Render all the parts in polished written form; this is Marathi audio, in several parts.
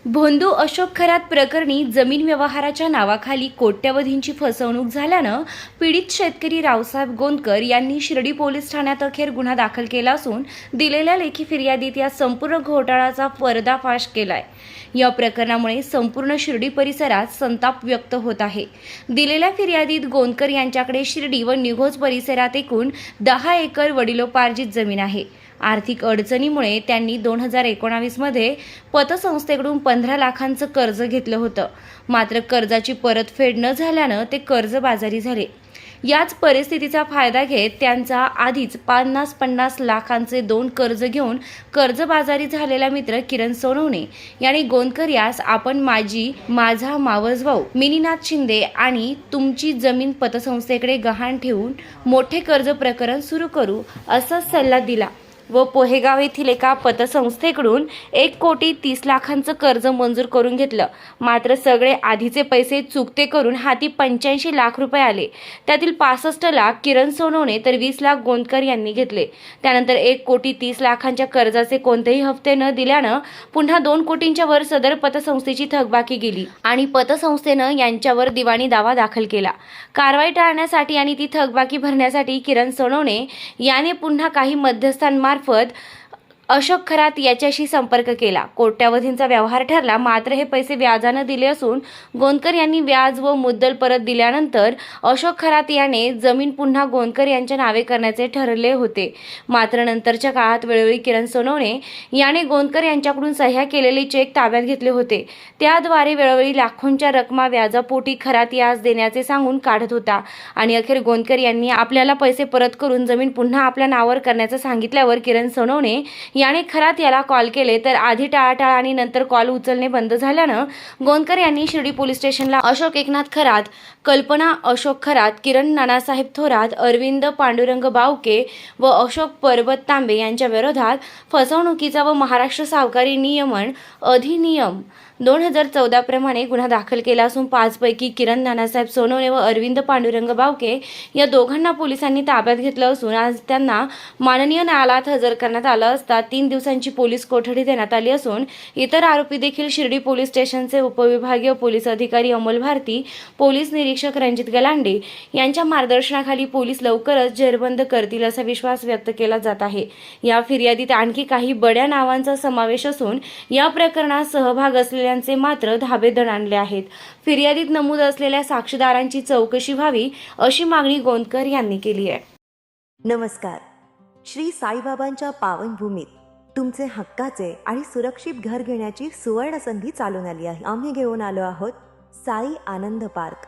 भोंदू अशोक खरात प्रकरणी जमीन व्यवहाराच्या नावाखाली कोट्यवधींची फसवणूक झाल्यानं पीडित शेतकरी रावसाहेब गोंदकर यांनी शिर्डी पोलीस ठाण्यात अखेर गुन्हा दाखल केला असून दिलेल्या लेखी फिर्यादीत या संपूर्ण घोटाळ्याचा पर्दाफाश केलाय। या प्रकरणामुळे संपूर्ण शिर्डी परिसरात संताप व्यक्त होत आहे। दिलेल्या फिर्यादीत गोंदकर यांच्याकडे शिर्डी व निघोज परिसरात एकूण 10 एकर वडिलोपार्जित जमीन आहे। आर्थिक अडचणीमुळे त्यांनी 2019 मध्ये पतसंस्थेकडून 15 लाखांचं कर्ज घेतलं होतं। मात्र कर्जाची परतफेड न झाल्यानं ते कर्जबाजारी झाले। याच परिस्थितीचा फायदा घेत त्यांचा आधीच 50 लाखांचे 2 कर्ज घेऊन कर्जबाजारी झालेला मित्र किरण सोनवणे यांनी गोंदकर यास आपण माझा मावस भाऊ मिनीनाथ शिंदे आणि तुमची जमीन पतसंस्थेकडे गहाण ठेवून मोठे कर्ज प्रकरण सुरू करू असा सल्ला दिला व पोहेगाव येथील एका पतसंस्थेकडून 1,30,00,000चं कर्ज मंजूर करून घेतलं। मात्र सगळे आधीचे पैसे चुकते करून हाती 85 लाख रुपये आले। त्यातील 65 लाख किरण सोनवणे तर 20 लाख गोंदकर यांनी घेतले। त्यानंतर 1,30,00,000च्या कर्जाचे कोणतेही हप्ते न दिल्यानं पुन्हा 2 कोटींच्या वर सदर पतसंस्थेची थकबाकी गेली आणि पतसंस्थेनं यांच्यावर दिवाणी दावा दाखल केला। कारवाई टाळण्यासाठी आणि ती थकबाकी भरण्यासाठी किरण सोनवणे याने पुन्हा काही मध्यस्थांमार्फत अशोक खरात याच्याशी संपर्क केला। कोट्यावधींचा व्यवहार ठरला। मात्र हे पैसे व्याजाने दिले असून गोंदकर यांनी व्याज व मुद्दल परत दिल्यानंतर अशोक खरात याने जमीन पुन्हा गोंदकर यांच्या नावे करण्याचे ठरले होते। मात्र नंतरच्या काळात वेळोवेळी किरण सोनवणे याने गोंदकर यांच्याकडून सह्या केलेले चेक ताब्यात घेतले होते। त्याद्वारे वेळोवेळी लाखोंच्या रकमा व्याजापोटी खरात यास देण्याचे सांगून काढत होता आणि अखेर गोंदकर यांनी आपल्याला पैसे परत करून जमीन पुन्हा आपल्या नावावर करण्याचं सांगितल्यावर किरण सोनवणे याने खरात याला कॉल केले तर आधी टाळाटाळ आणि नंतर कॉल उचलणे बंद झाल्यानं गोंदकर यांनी शिर्डी पोलीस स्टेशनला अशोक एकनाथ खरात, कल्पना अशोक खरात, किरण नानासाहेब थोरात, अरविंद पांडुरंग बावके व अशोक पर्वत तांबे यांच्या विरोधात फसवणुकीचा व महाराष्ट्र सावकारी नियमन अधिनियम 2014 प्रमाणे गुन्हा दाखल केला असून 5 पैकी किरण नानासाहेब सोनवणे व अरविंद पांडुरंग बावके या दोघांना पोलिसांनी ताब्यात घेतलं असून आज त्यांना माननीय न्यायालयात हजर करण्यात आलं असता 3 दिवसांची पोलीस कोठडी देण्यात आली असून इतर आरोपी देखील शिर्डी पोलीस स्टेशनचे उपविभागीय पोलीस अधिकारी अमोल भारती, पोलीस निरीक्षक रणजित गलांडे यांच्या मार्गदर्शनाखाली पोलीस लवकरच जेरबंद करतील असा विश्वास व्यक्त केला जात आहे। या फिर्यादीत आणखी काही बड्या नावांचा समावेश असून या प्रकरणात सहभाग असलेल्या मात्र धाबे दणाणले आहेत। फिर्यादीत नमूद असलेल्या साक्षीदारांची चौकशी व्हावी अशी मागणी गोंदकर यांनी केली आहे। नमस्कार। श्री साईबाबांच्या पावनभूमीत तुमचे हक्काचे आणि सुरक्षित घर घेण्याची सुवर्ण संधी चालून आली आहे। आम्ही घेऊन आलो आहोत साई आनंद पार्क।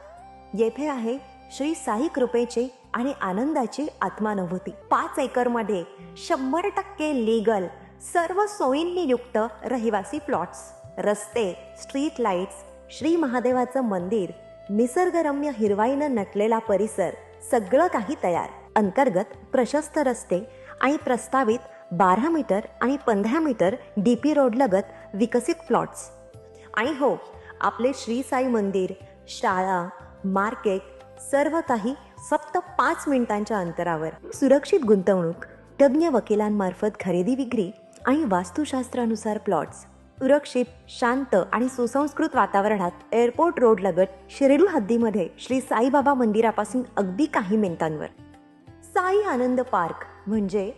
येथे आहे श्री साई कृपेची आणि आनंदाची आत्मानुभूती। 5 एकरमध्ये 100% लीगल सर्व सोयींनी युक्त रहिवासी प्लॉट्स, रस्ते, स्ट्रीट लाईट्स, श्री महादेवाचं मंदिर, निसर्गरम्य हिरवाईनं नटलेला परिसर, सगळं काही तयार। अंतर्गत प्रशस्त रस्ते आणि प्रस्तावित 12 मीटर आणि 15 मीटर DP रोड लगत विकसित प्लॉट्स। आणि हो, आपले श्री साई मंदिर, शाळा, मार्केट सर्व काही फक्त 5 मिनिटांच्या अंतरावर। सुरक्षित गुंतवणूक, तज्ञ वकिलांमार्फत खरेदी विक्री आणि वास्तुशास्त्रानुसार प्लॉट्स, सुरक्षित, शांत आणि सुसंस्कृत वातावरणात एअरपोर्ट रोड लगत शिर्डी हद्दीमध्ये श्री साईबाबा मंदिरापासून अगदी काही मिनिटांवर। साई आनंद पार्क म्हणजे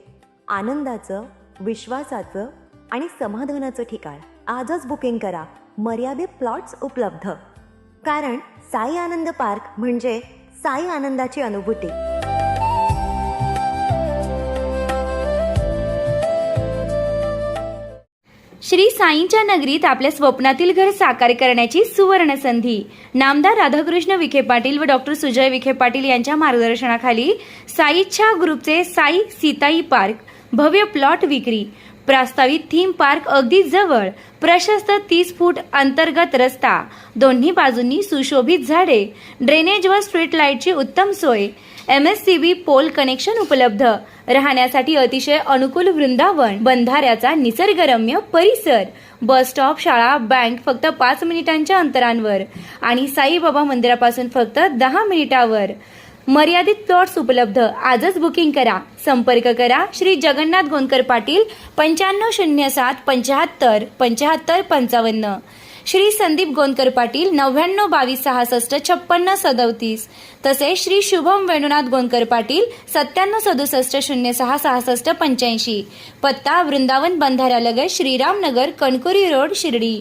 आनंदाचं, विश्वासाचं आणि समाधानाचं ठिकाण। आजच बुकिंग करा। मर्यादित प्लॉट्स उपलब्ध। कारण साई आनंद पार्क म्हणजे साई आनंदाची अनुभूती। श्री साईंच्या नगरीत आपल्या स्वप्नातील घर साकार करण्याची सुवर्ण संधी। नामदार राधाकृष्ण विखे पाटील व डॉक्टर सुजय विखे पाटील यांच्या मार्गदर्शनाखाली साई इच्छा ग्रुपचे साई सीताई पार्क भव्य प्लॉट विक्री। प्रस्तावित थीम पार्क अगदी जवळ, प्रशस्त 30 फूट अंतर्गत रस्ता, दोन्ही बाजूंनी सुशोभित झाडे, ड्रेनेज व स्ट्रीट लाईटची उत्तम सोय, MSCB पोल कनेक्शन उपलब्ध, राहण्यासाठी अतिशय अनुकूल वृंदावन, बंधाऱ्याचा निसर्गरम्य परिसर, बस स्टॉप, शाळा, बँक फक्त 5 मिनिटांच्या अंतरावर आणि साईबाबा मंदिरापासून फक्त 10 मिनिटावर। मर्यादित प्लॉट्स उपलब्ध। आजच बुकिंग करा। संपर्क करा श्री जगन्नाथ गोंदकर पाटील 9507 75 75 55। श्री संदीप गोंदकर पाटील 99 22 66 56 37 तसेच श्री शुभम वेणुनाथ गोंदकर पाटील 97 67 06 66 85 पत्ता वृंदावन बंधाऱ्यालगत श्रीराम नगर कणकुरी रोड शिर्डी।